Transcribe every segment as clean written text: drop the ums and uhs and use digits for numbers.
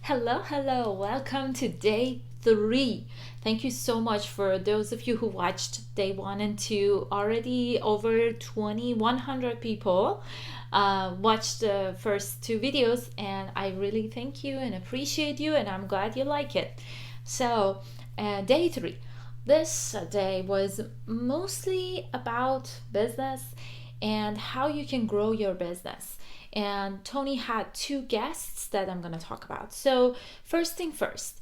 Hello, welcome to day 3. Thank you so much for those of you who watched day 1 and 2. Already over 2,100 people watched the first 2 videos, and I really thank you and appreciate you, and I'm glad you like it. So, day 3. This day was mostly about business and how you can grow your business. And Tony had 2 guests that I'm going to talk about. So, first thing first,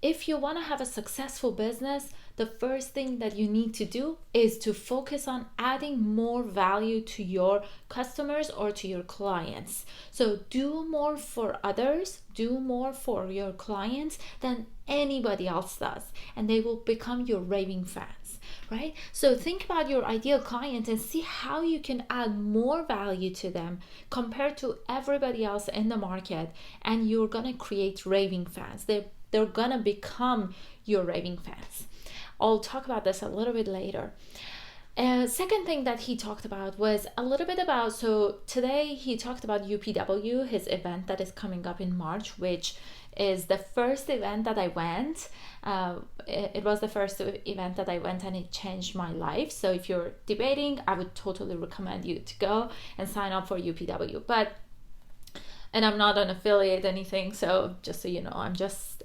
if you want to have a successful business, the first thing that you need to do is to focus on adding more value to your customers or to your clients. So do more for others, do more for your clients than anybody else does, and they will become your raving fans, right? So think about your ideal client and see how you can add more value to them compared to everybody else in the market, and you're gonna create raving fans. They're gonna become your raving fans. I'll talk about this a little bit later. Second thing that he talked about was a little bit about, so today he talked about UPW, his event that is coming up in March, which is the first event that I went. It was the first event that I went, and it changed my life. So if you're debating, I would totally recommend you to go and sign up for UPW. And I'm not an affiliate anything, so just so you know, I'm just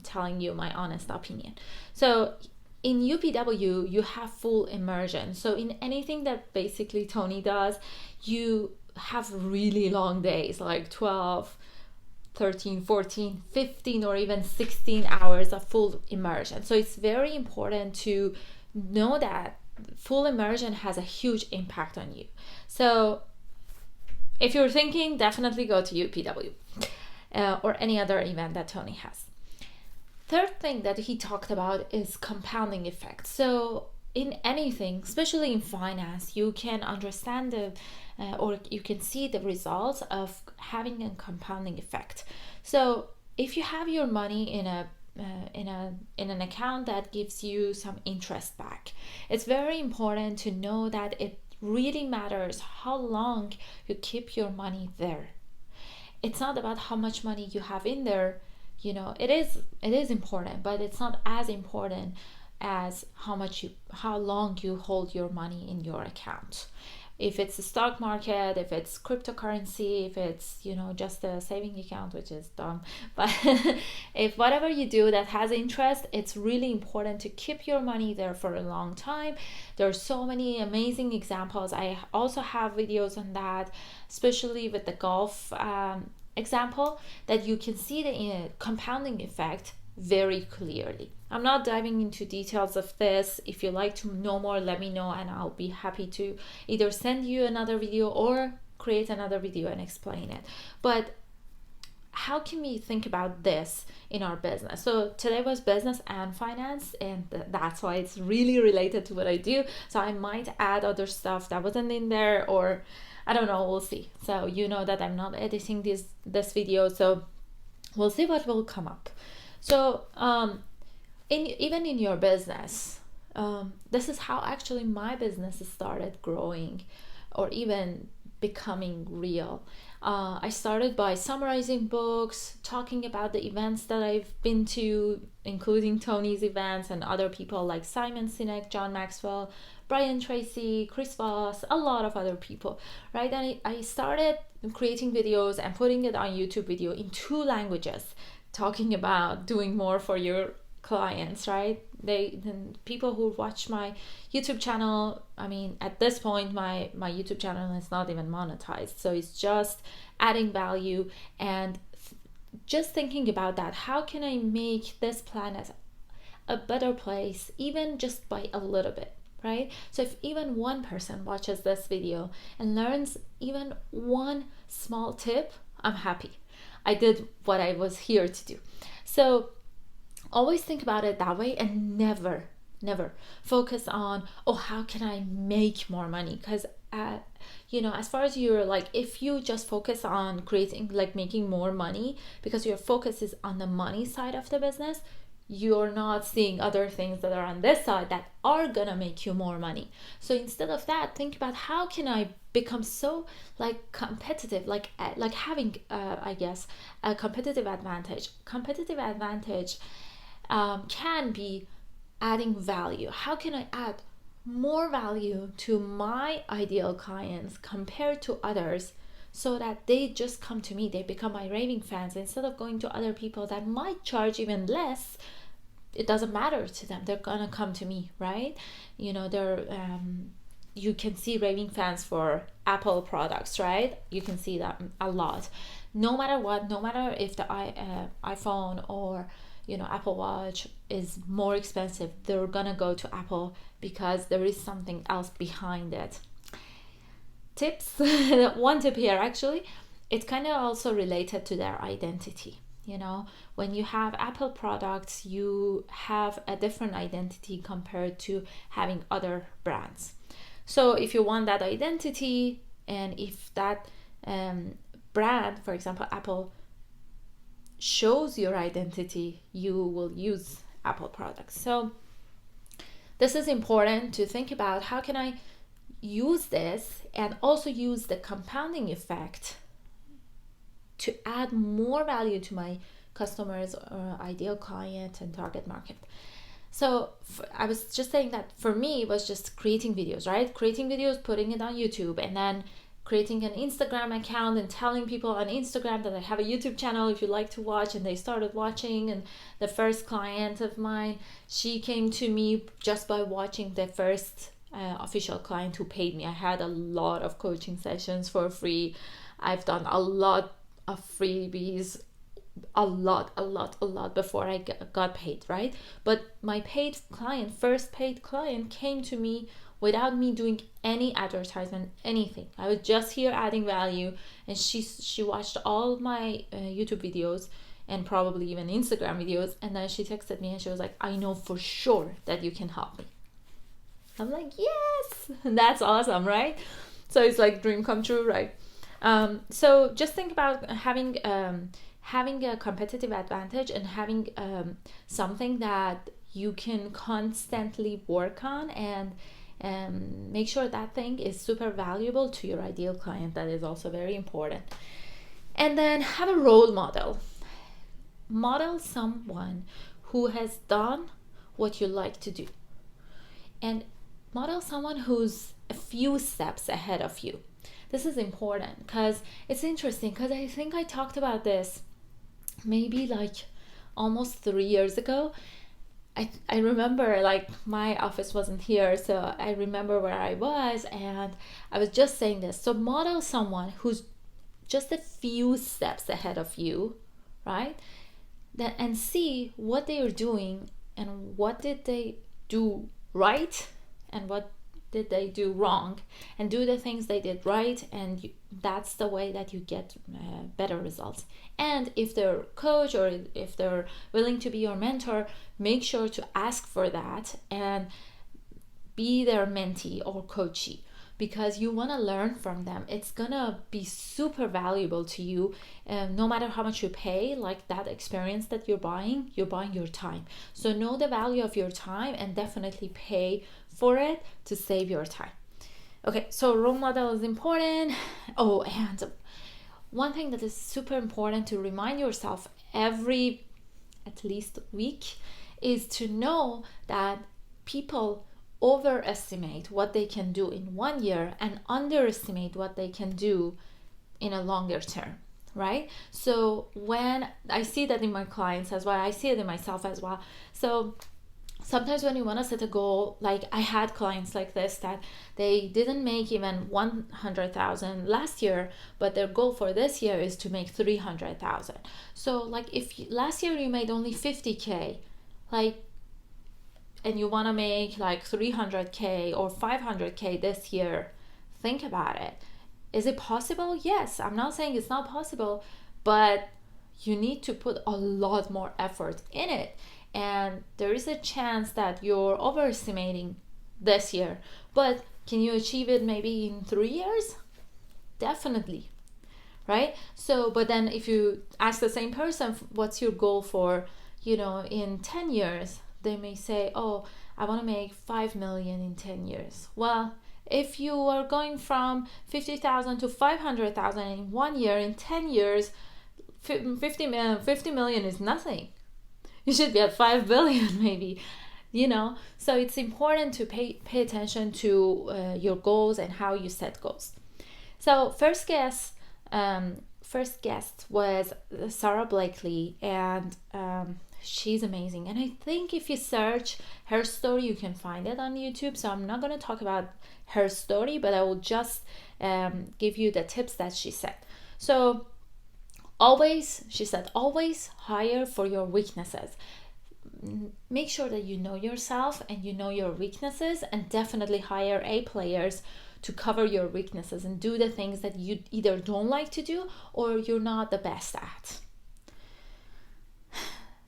telling you my honest opinion. So in UPW, you have full immersion. So in anything that basically Tony does, you have really long days, like 12, 13, 14, 15, or even 16 hours of full immersion. So it's very important to know that full immersion has a huge impact on you. So if you're thinking, definitely go to UPW or any other event that Tony has. Third thing that he talked about is compounding effect. So in anything, especially in finance, you can understand or you can see the results of having a compounding effect. So if you have your money in an account that gives you some interest back, it's very important to know that it really matters how long you keep your money there. It's not about how much money you have in there. You know, it is important, but it's not as important as how long you hold your money in your account. If it's the stock market, if it's cryptocurrency, if it's, just a saving account, which is dumb, but if whatever you do that has interest, it's really important to keep your money there for a long time. There are so many amazing examples. I also have videos on that, especially with the golf example, that you can see the compounding effect very clearly. I'm not diving into details of this. If you like to know more, let me know, and I'll be happy to either send you another video or create another video and explain it. But how can we think about this in our business? So today was business and finance, and that's why it's really related to what I do. So I might add other stuff that wasn't in there, or I don't know, we'll see. So you know that I'm not editing this video, so we'll see what will come up. So even in your business, this is how actually my business started growing or even becoming real. I started by summarizing books, talking about the events that I've been to, including Tony's events and other people like Simon Sinek, John Maxwell, Brian Tracy, Chris Voss, a lot of other people, right? And I started creating videos and putting it on YouTube video in 2 languages, talking about doing more for your clients, right? The people who watch my YouTube channel, I mean, at this point, my YouTube channel is not even monetized. So it's just adding value and just thinking about that. How can I make this planet a better place, even just by a little bit, right? So if even one person watches this video and learns even one small tip, I'm happy. I did what I was here to do. So always think about it that way, and never focus on, how can I make more money? Because as far as you're like, if you just focus on creating, like making more money because your focus is on the money side of the business, you're not seeing other things that are on this side that are gonna make you more money. So instead of that, think about how can I become so like competitive, like having I guess a competitive advantage. Competitive advantage can be adding value. How can I add more value to my ideal clients compared to others, so that they just come to me, they become my raving fans, instead of going to other people that might charge even less. It doesn't matter to them, they're gonna come to me, right? They're you can see raving fans for Apple products, right? You can see that a lot. No matter what, no matter if the iPhone or Apple Watch is more expensive, they're gonna go to Apple because there is something else behind it. Tips. One tip here, actually, it's kind of also related to their identity. When you have Apple products, you have a different identity compared to having other brands. So if you want that identity, and if that brand, for example Apple, shows your identity, you will use Apple products. So this is important to think about, how can I use this and also use the compounding effect to add more value to my customers or ideal client and target market. So I was just saying that for me it was just creating videos, right? Creating videos, putting it on YouTube, and then creating an Instagram account and telling people on Instagram that I have a YouTube channel if you like to watch, and they started watching. And the first client of mine, she came to me just by watching the first official client who paid me. I had a lot of coaching sessions for free. I've done a lot of freebies, a lot before I got paid, right? But my first paid client came to me without me doing any advertisement, anything. I was just here adding value, and she watched all my YouTube videos and probably even Instagram videos, and then she texted me and she was like, I know for sure that you can help me. I'm like, yes, that's awesome, right? So it's like dream come true, right? So just think about having a competitive advantage and having something that you can constantly work on, and make sure that thing is super valuable to your ideal client. That is also very important. And then have a role model. Model someone who has done what you like to do, and model someone who's a few steps ahead of you. This is important because it's interesting, because I think I talked about this maybe like almost 3 years ago. I remember, like, my office wasn't here, so I remember where I was, and I was just saying this. So model someone who's just a few steps ahead of you, right? And see what they are doing, and what did they do right, and what did they do wrong, and do the things they did right, and that's the way that you get better results. And if they're a coach, or if they're willing to be your mentor, make sure to ask for that and be their mentee or coachee, because you want to learn from them. It's gonna be super valuable to you, no matter how much you pay. Like, that experience that you're buying your time. So know the value of your time and definitely pay for it to save your time. Okay, so role model is important. Oh, and one thing that is super important to remind yourself every at least week is to know that people overestimate what they can do in 1 year and underestimate what they can do in a longer term, right? So when I see that in my clients as well, I see it in myself as well. So sometimes when you want to set a goal, like I had clients like this that they didn't make even 100,000 last year, but their goal for this year is to make 300,000. So like, if last year you made only 50K, like, and you want to make like 300K or 500K this year, think about it. Is it possible? Yes, I'm not saying it's not possible, but you need to put a lot more effort in it. And there is a chance that you're overestimating this year, but can you achieve it maybe in 3 years? Definitely, right? So, but then if you ask the same person, what's your goal for, in 10 years, they may say, oh, I want to make 5 million in 10 years. Well, if you are going from 50,000 to 500,000 in 1 year, in 10 years, 50 million is nothing. You should be at 5 billion maybe, So it's important to pay attention to your goals and how you set goals. So first guest was Sarah Blakely, and she's amazing. And I think if you search her story, you can find it on YouTube. So I'm not going to talk about her story, but I will just give you the tips that she said. So she said, always hire for your weaknesses. Make sure that you know yourself and you know your weaknesses, and definitely hire A players to cover your weaknesses and do the things that you either don't like to do or you're not the best at.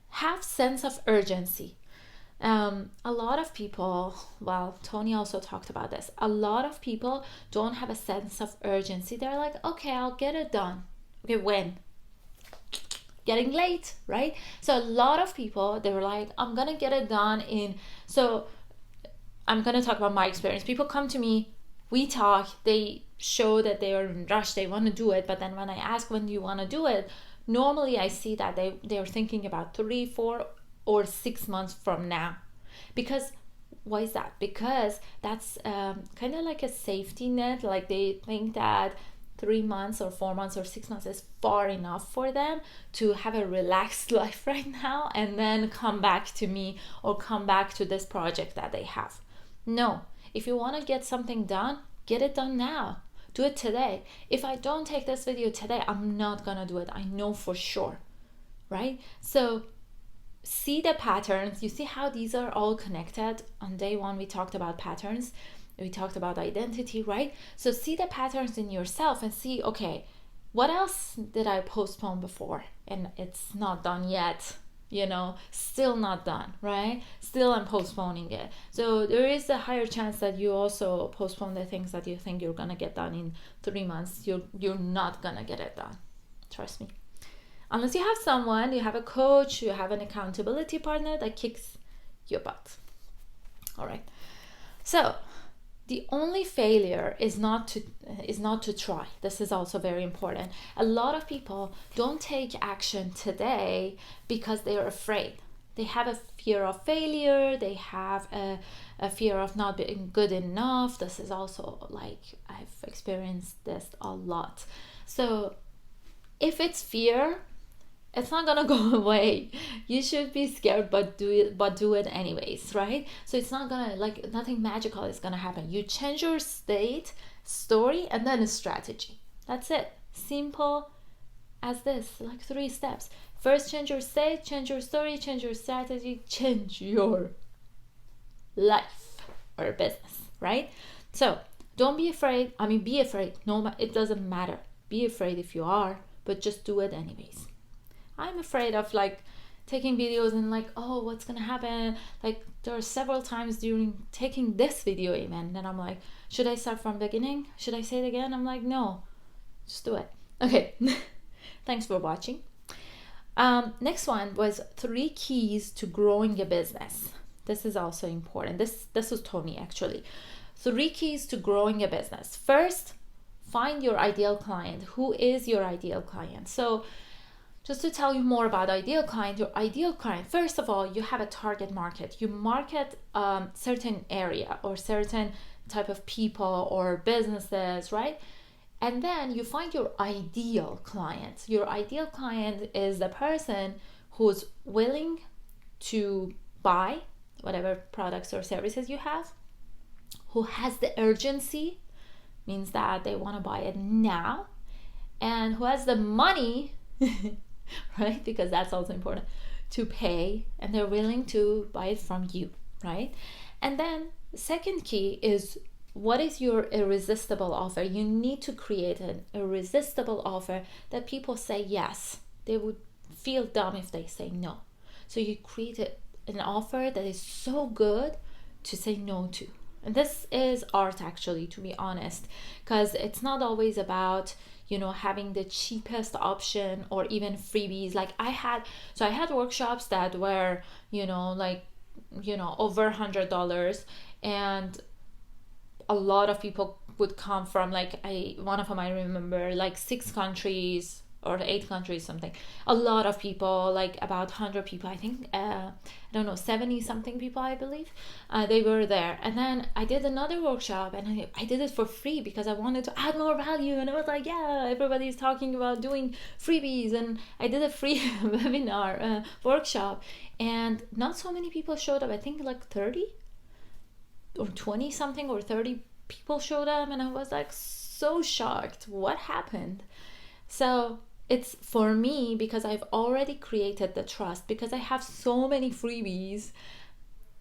Have sense of urgency. A lot of people, Tony also talked about this, a lot of people don't have a sense of urgency. They're like, okay, I'll get it done. Okay, when? Getting late, right? So a lot of people, they were like, I'm gonna get it done so I'm gonna talk about my experience. People come to me, we talk, they show that they are in rush, they want to do it, but then when I ask, when do you want to do it, normally I see that they're thinking about 3, 4, or 6 months from now. Because why is that? Because that's kind of like a safety net. Like they think that 3 months or 4 months or 6 months is far enough for them to have a relaxed life right now and then come back to me or come back to this project that they have. No, if you want to get something done, get it done now. Do it today. If I don't take this video today, I'm not gonna do it. I know for sure, right? So see the patterns. You see how these are all connected. On day 1, we talked about patterns. We talked about identity, right? So see the patterns in yourself and see, okay, what else did I postpone before? And it's not done yet, still not done, right? Still I'm postponing it. So there is a higher chance that you also postpone the things that you think you're gonna get done in 3 months. You're not gonna get it done. Trust me. Unless you have someone, you have a coach, you have an accountability partner that kicks your butt. All right. So the only failure is not to try. This is also very important. A lot of people don't take action today because they are afraid. They have a fear of failure. They have a fear of not being good enough. This is also like, I've experienced this a lot. So if it's fear, it's not gonna go away. You should be scared, but do it anyways, right? So it's not gonna, like, nothing magical is gonna happen. You change your story, and then a strategy. That's it. Simple as this, like 3 steps. First, change your state, change your story, change your strategy, change your life or business, right? So don't be afraid. Be afraid. No, it doesn't matter. Be afraid if you are, but just do it anyways. I'm afraid of taking videos and oh, what's gonna happen? There are several times during taking this video even that I'm like, should I start from the beginning? Should I say it again? I'm like, no, just do it. Okay. Thanks for watching. Next one was 3 keys to growing a business. This is also important. This was Tony actually. 3 keys to growing a business. First, find your ideal client. Who is your ideal client? So just to tell you more about your ideal client, first of all, you have a target market. You market certain area or certain type of people or businesses, right? And then you find your ideal client. Your ideal client is the person who's willing to buy whatever products or services you have, who has the urgency, means that they want to buy it now, and who has the money, right? Because that's also important, to pay, and they're willing to buy it from you, right? And then the second key is, what is your irresistible offer? You need to create an irresistible offer that people say yes. They would feel dumb if they say no. So you create an offer that is so good to say no to. And this is art, actually, to be honest, because it's not always about, having the cheapest option or even freebies. Like I had workshops that were, over $100, and a lot of people would come from, like, one of them I remember, like 6 countries or 8 countries, something. A lot of people, like about 100 people, I think, I don't know, 70 something people, I believe, they were there. And then I did another workshop, and I did it for free because I wanted to add more value. And I was like, yeah, everybody's talking about doing freebies, and I did a free webinar workshop, and not so many people showed up. I think like 30 or 20 something or 30 people showed up, and I was like so shocked. What happened? So it's for me, because I've already created the trust, because I have so many freebies.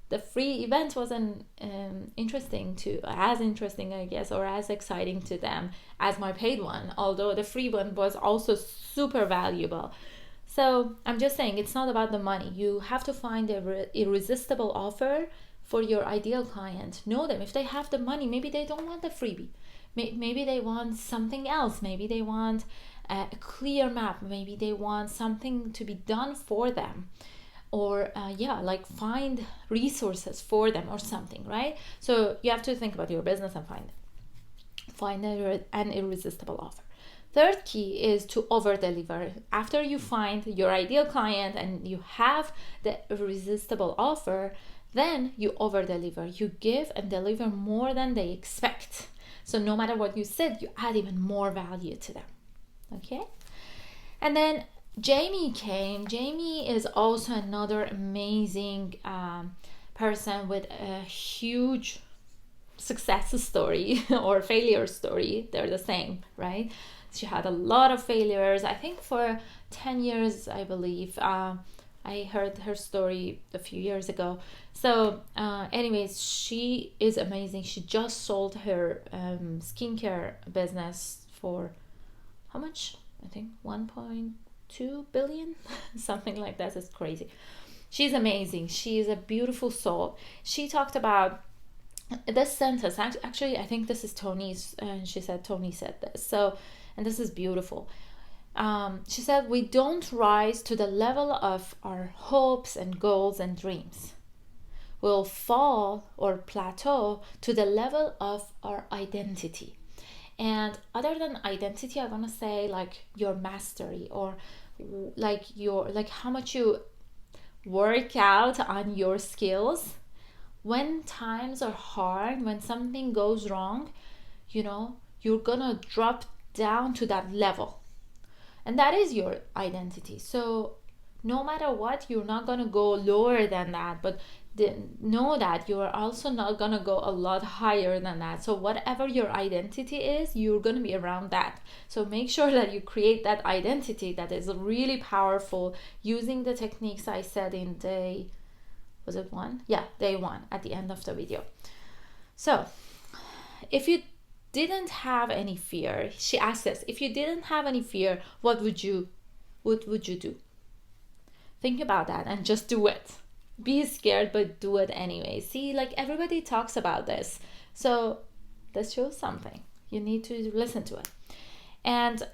The free event wasn't as interesting, I guess, or as exciting to them as my paid one, although the free one was also super valuable. So I'm just saying, it's not about the money. You have to find a irresistible offer for your ideal client. Know them. If they have the money, maybe they don't want the freebie. Maybe they want something else. Maybe they want a clear map. Maybe they want something to be done for them, or like find resources for them or something, right? So you have to think about your business and find an irresistible offer. Third key is to over deliver. After you find your ideal client and you have the irresistible offer, then you over deliver. You give and deliver more than they expect. So no matter what you said, you add even more value to them. Okay? And then Jamie came. Jamie is also another amazing person with a huge success story or failure story. They're the same, right? She had a lot of failures. I think for 10 years, I believe. I heard her story a few years ago. So anyways, she is amazing. She just sold her skincare business for how much? I think 1.2 billion, something like that. It's crazy. She's amazing. She is a beautiful soul. She talked about this sentence. Actually, I think this is Tony's, and she said Tony said this. So, and this is beautiful. She said, we don't rise to the level of our hopes and goals and dreams. We'll fall or plateau to the level of our identity. And other than identity, I want to say like your mastery, or like how much you work out on your skills. When times are hard, when something goes wrong, you're gonna drop down to that level. And that is your identity. So no matter what, you're not going to go lower than that, but know that you are also not going to go a lot higher than that. So whatever your identity is, you're going to be around that. So make sure that you create that identity that is really powerful, using the techniques I said in day 1? Yeah, day 1 at the end of the video. So if you didn't have any fear, she asked us, if you didn't have any fear, what would you do? Think about that and just do it. Be scared, but do it anyway. See, like everybody talks about this, so this shows something. You need to listen to it and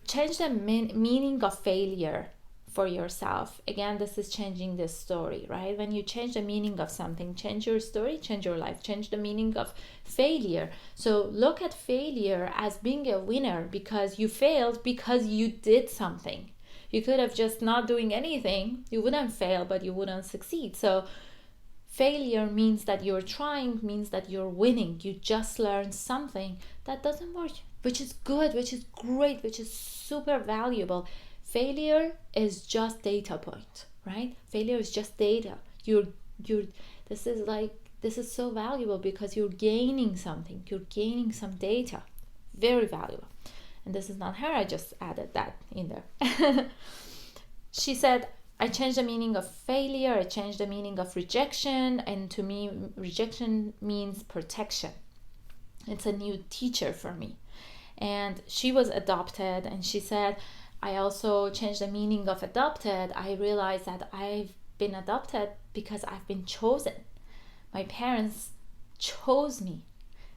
change the meaning of failure for yourself. Again, this is changing the story, right? When you change the meaning of something, change your story, change your life, change the meaning of failure. So look at failure as being a winner, because you failed because you did something. You could have just not doing anything. You wouldn't fail, but you wouldn't succeed. So failure means that you're trying, means that you're winning. You just learned something that doesn't work, which is good, which is great, which is super valuable. Failure is just data point, right? Failure is just data. This is so valuable because you're gaining something. You're gaining some data. Very valuable. And this is not her, I just added that in there. She said, I changed the meaning of failure, I changed the meaning of rejection, and to me, rejection means protection. It's a new teacher for me. And she was adopted, and she said, I also changed the meaning of adopted. I realized that I've been adopted because I've been chosen. My parents chose me.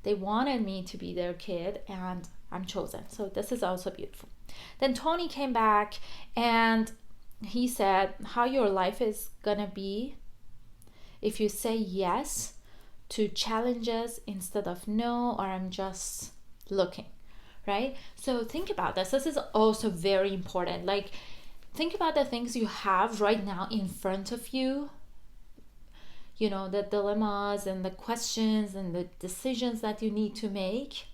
They wanted me to be their kid, and I'm chosen. So this is also beautiful. Then Tony came back and he said how your life is gonna be if you say yes to challenges instead of no, or I'm just looking, right? So think about this. This is also very important. Like, think about the things you have right now in front of you, you know, the dilemmas and the questions and the decisions that you need to make.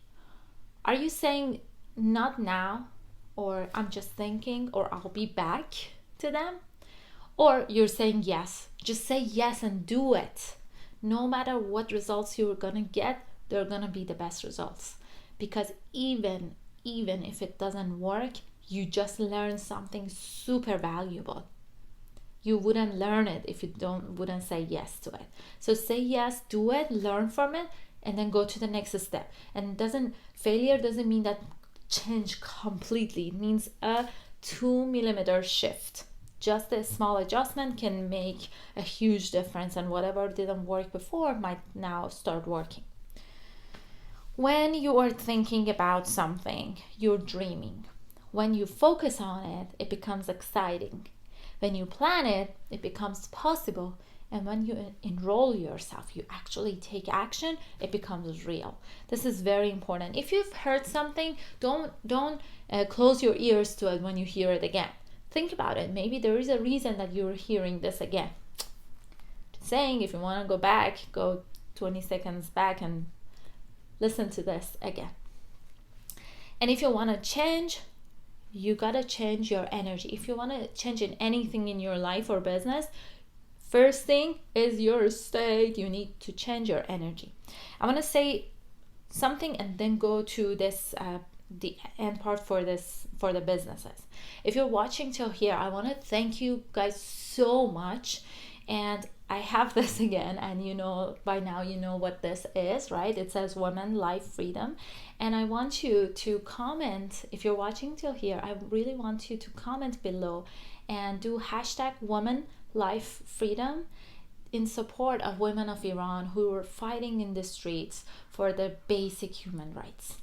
Are you saying not now, or I'm just thinking, or I'll be back to them? Or you're saying yes. Just say yes and do it. No matter what results you're gonna get, they're gonna be the best results. Because even if it doesn't work, you just learn something super valuable. You wouldn't learn it if you wouldn't say yes to it. So say yes, do it, learn from it, and then go to the next step. And failure doesn't mean that change completely. It means a 2 millimeter shift. Just a small adjustment can make a huge difference, and whatever didn't work before might now start working. When you are thinking about something, you're dreaming. When you focus on it, it becomes exciting. When you plan it, it becomes possible. And when you enroll yourself, you actually take action, it becomes real. This is very important. If you've heard something, don't close your ears to it when you hear it again. Think about it. Maybe there is a reason that you're hearing this again. Just saying, if you want to go back, go 20 seconds back and listen to this again. And if you want to change, you got to change your energy. If you want to change in anything in your life or business, first thing is your state. You need to change your energy. I want to say something and then go to this the end part for the businesses. If you're watching till here, I want to thank you guys so much. And I have this again, and you know, by now you know what this is, right? It says Women Life Freedom. And I want you to comment. If you're watching till here, I really want you to comment below and do hashtag Women Life Freedom in support of women of Iran who are fighting in the streets for their basic human rights.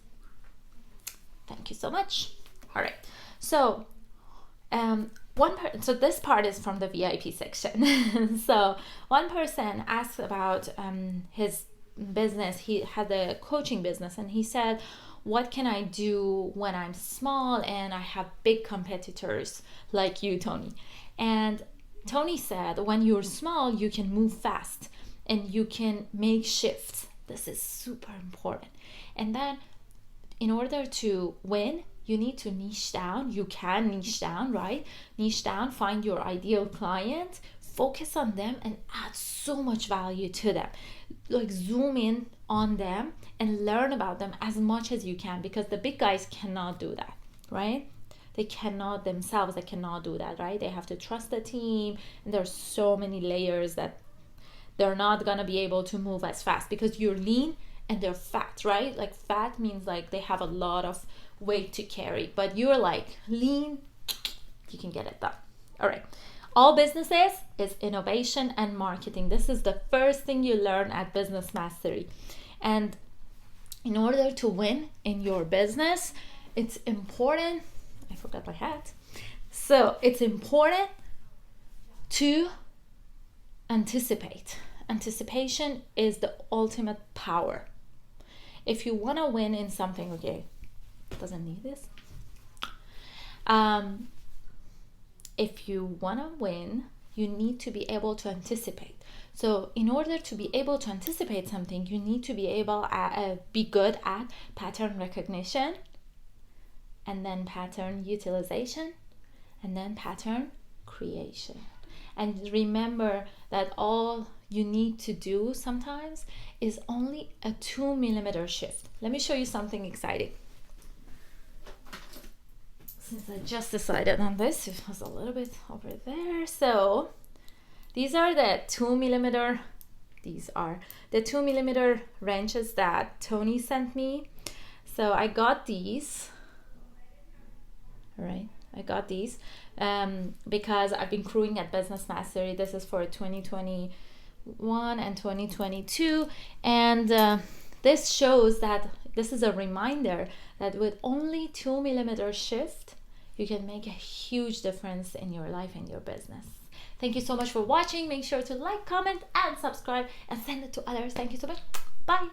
Thank you so much. All right. So, so this part is from the VIP section. So one person asked about his business. He had a coaching business, and he said, what can I do when I'm small and I have big competitors like you, Tony? And Tony said, when you're small, you can move fast and you can make shifts. This is super important. And then in order to win, you need to niche down. You can niche down, right? Niche down, find your ideal client, focus on them, and add so much value to them. Like, zoom in on them and learn about them as much as you can, because the big guys cannot do that, right? They cannot themselves, they cannot do that, right? They have to trust the team, and there's so many layers that they're not gonna be able to move as fast because you're lean and they're fat, right? Like, fat means like they have a lot of weight to carry, but you're like lean, you can get it done. All right. All businesses is innovation and marketing. This is the first thing you learn at Business Mastery. And in order to win in your business, it's important, I forgot my hat. So it's important to anticipate. Anticipation is the ultimate power. If you want to win in something, okay, doesn't need this. If you want to win, you need to be able to anticipate. So in order to be able to anticipate something, you need to be able to be good at pattern recognition, and then pattern utilization, and then pattern creation. And remember that all you need to do sometimes is only a 2 millimeter shift. Let me show you something exciting. Since I just decided on this, it was a little bit over there. So these are the 2 millimeter, these are the 2 millimeter wrenches that Tony sent me. So I got these, all right? I got these because I've been crewing at Business Mastery. This is for 2021 and 2022. And this shows that this is a reminder that with only 2 millimeter shift, you can make a huge difference in your life and your business. Thank you so much for watching. Make sure to like, comment, and subscribe, and send it to others. Thank you so much. Bye.